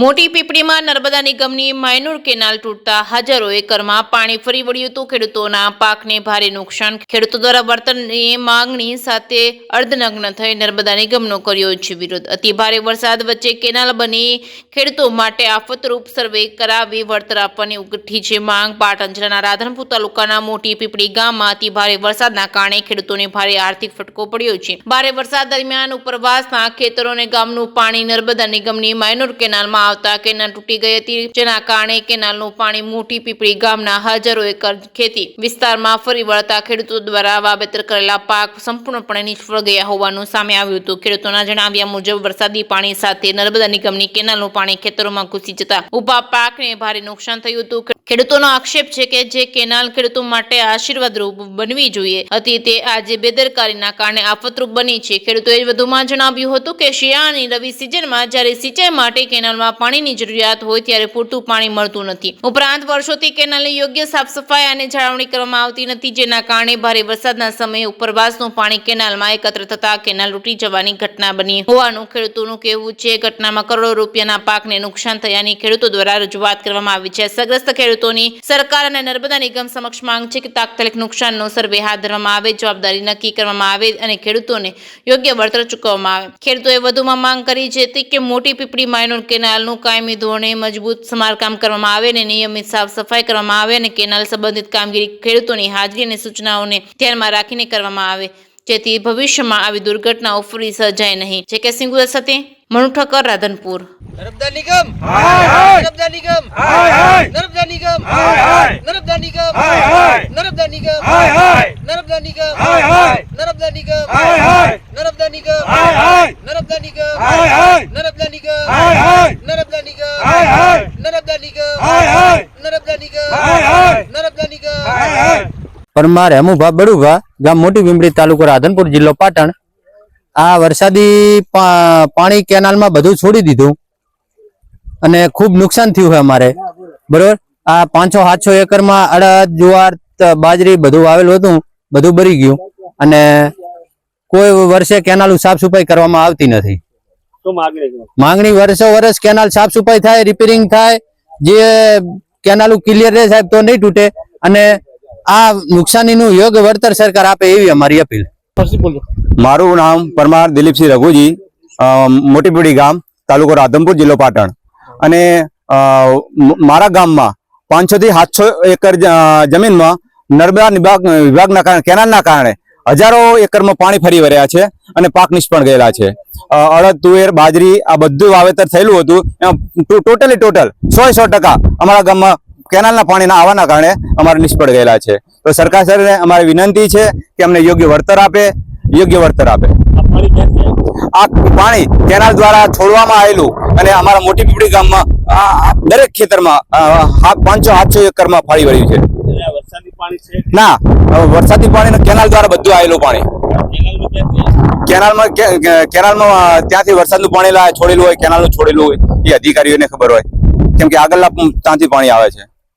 મોટી પીપળીમાં નર્મદા નિગમની minor canal તૂટતા હજારો એકરમાં પાણી ફરી વળ્યું તો ખેડૂતોના પાકને ભારે નુકસાન। ખેડૂતો દ્વારા વળતરની માંગણી સાથે અર્ધનગ્ન થઈ નર્મદા નિગમનો કર્યો છે વિરોધ। અતિ ભારે વરસાદ વચ્ચે કેનાલ બની ખેડૂતો માટે આફતરૂપ સર્વે કરાવી વળતર આપવાની ઉઠી છે માંગ। પાટણ જિલ્લાના રાધનપુર તાલુકાના મોટી પીપળી ગામમાં અતિ ભારે વરસાદના કારણે ખેડૂતોને ભારે આર્થિક ફટકો પડ્યો છે। ભારે વરસાદ દરમિયાન ઉપરવાસના ખેતરોને ગામનું પાણી નર્મદા નિગમની માયનોર કેનાલમાં આવતા કેનાલ તૂટી ગઈ હતી, જેના કારણે કેનાલનું પાણી મોટી પીપળી ગામના હજારો એકર ખેતી વિસ્તારમાં ફરી વળતા ખેડૂતો દ્વારા વાવેતર કરેલા પાક સંપૂર્ણપણે નિષ્ફળ ગયા હોવાનું સામે આવ્યું હતું। ખેડૂતોના જણાવ્યા મુજબ વરસાદી પાણી સાથે નર્મદા નિગમની કેનાલનું પાણી ખેતરોમાં ઘૂસી જતા ઊભા પાકને ભારે નુકસાન થયું હતું। ખેડૂતોનો આક્ષેપ છે કે જે કેનાલ ખેડૂતો માટે આશીર્વાદરૂપ બનવી જોઈએ હતી તે આજે બેદરકારીના કારણે આફતરૂપ બની છે। ખેડૂતોએ વધુમાં જણાવ્યું હતું કે શિયાળાની રવિ સિઝનમાં જ્યારે સિંચાઈ માટે કેનાલમાં પાણીની જરૂરિયાત હોય ત્યારે પૂરતું પાણી મળતું નથી। ઉપરાંત વર્ષોથી કેનાલની યોગ્ય સાફ સફાઈ અને જાળવણી કરવામાં આવતી નથી, જેના કારણે ભારે વરસાદના સમયે ઉપરવાસનું પાણી કેનાલમાં એકત્ર થતા કેનાલ તૂટી જવાની ઘટના બની હોવાનું ખેડૂતોનું કહેવું છે। ઘટનામાં કરોડો રૂપિયાના પાકને નુકસાન થયાની ખેડૂતો દ્વારા રજૂઆત કરવામાં આવી છે। અસરગ્રસ્ત ખેડૂતોની સરકાર અને નર્મદા નિગમ સમક્ષ માંગ છે કે તાત્કાલિક નુકસાનનો સર્વે હાથ ધરવામાં આવે, જવાબદારી નક્કી કરવામાં આવે અને ખેડૂતોને યોગ્ય વળતર ચૂકવવામાં આવે। ખેડૂતોએ વધુમાં માંગ કરી છે કે મોટી પીપળી માયનોર કેનાલનું કાયમી ધોરણે મજબૂત સમારકામ કરવામાં આવે અને નિયમિત સાફ સફાઈ કરવામાં આવે અને કેનાલ સંબંધિત કામગીરી ખેડૂતોની હાજરી અને સૂચનાઓને ધ્યાનમાં રાખીને કરવામાં આવે, જેથી ભવિષ્યમાં આવી દુર્ઘટનાઓ ફરી સર્જાય નહીં। જે કે સિંગુદર સાથે મનુ ઠક્કર, રાધનપુર। નર્મદા નિગમ હાય હાય, નર્મદા નિગમ હાય હાય, નર્મદા નિગમ હાય હાય, નર્મદા નિગમ હાય હાય, નર્મદા નિગમ હાય હાય, નર્મદા નિગમ હાય હાય, નર્મદા નિગમ હાય હાય, નર્મદા નિગમ હાય હાય, નર્મદા નિગમ હાય હાય, નર્મદા નિગમ હાય હાય, નર્મદા નિગમ હાય હાય, નર્મદા નિગમ હાય હાય, નર્મદા નિગમ હાય હાય, નર્મદા નિગમ હાય હાય। પરમાર હેમુભા બડુભા, ગામ મોટી પીપળી, તાલુકો રાધનપુર, જિલ્લો પાટણ। આ વરસાદી પાણી કેનાલમાં બધું છોડી દીધું અને ખૂબ નુકસાન થયું છે અમારે, બરોબર। આ 500-700 એકરમાં અડદ, જુવાર, બાજરી બધું વાવેલું હતું, બધું બળી ગયું અને કોઈ વર્ષે કેનાલ સાફ સફાઈ કરવામાં આવતી નથી। માંગણી વર્ષો વર્ષ કેનાલ સાફ સફાઈ થાય, રિપેરિંગ થાય, જે કેનાલ ક્લિયર રહે સાહેબ તો નહીં તૂટે અને આ નુકસાનીનું યોગ્ય વળતર સરકાર આપે એવી અમારી અપીલ। મારું નામ પરમાર દિલીપસિંહ રઘુજી, મોટી પીપળી ગામ, તાલુકો રાધનપુર, જિલ્લો પાટણ। અને મારા ગામમાં 500 થી 700 એકર જમીનમાં નર્મદા વિભાગના કારણે, કેનાલના કારણે હજારો એકરમાં પાણી ફરી વળ્યા છે અને પાક નિષ્ફળ ગયેલા છે। અડદ, તુવેર, બાજરી આ બધું વાવેતર થયેલું હતું, ટોટલ 100% અમારા ગામમાં કેનાલના પાણીના આવવાના કારણે અમારે નિષ્ફળ ગયેલા છે। તો સરકાર સરને અમારી વિનંતી છે કે અમને યોગ્ય વળતર આપે। આ પાણી કેનાલ દ્વારા છોડવામાં આવેલું અને અમારા મોટી પીપળી ગામમાં દરેક ખેતરમાં 500-700 એકરમાં ફરી વળ્યું છે। ના, વરસાદી પાણી કેનાલ દ્વારા બધું આવેલું પાણી કેનાલમાં ત્યાંથી વરસાદનું પાણી છોડેલું હોય, કેનાલનું છોડેલું હોય એ અધિકારીઓને ખબર હોય, કેમ કે આગળના ત્યાંથી પાણી આવે છે।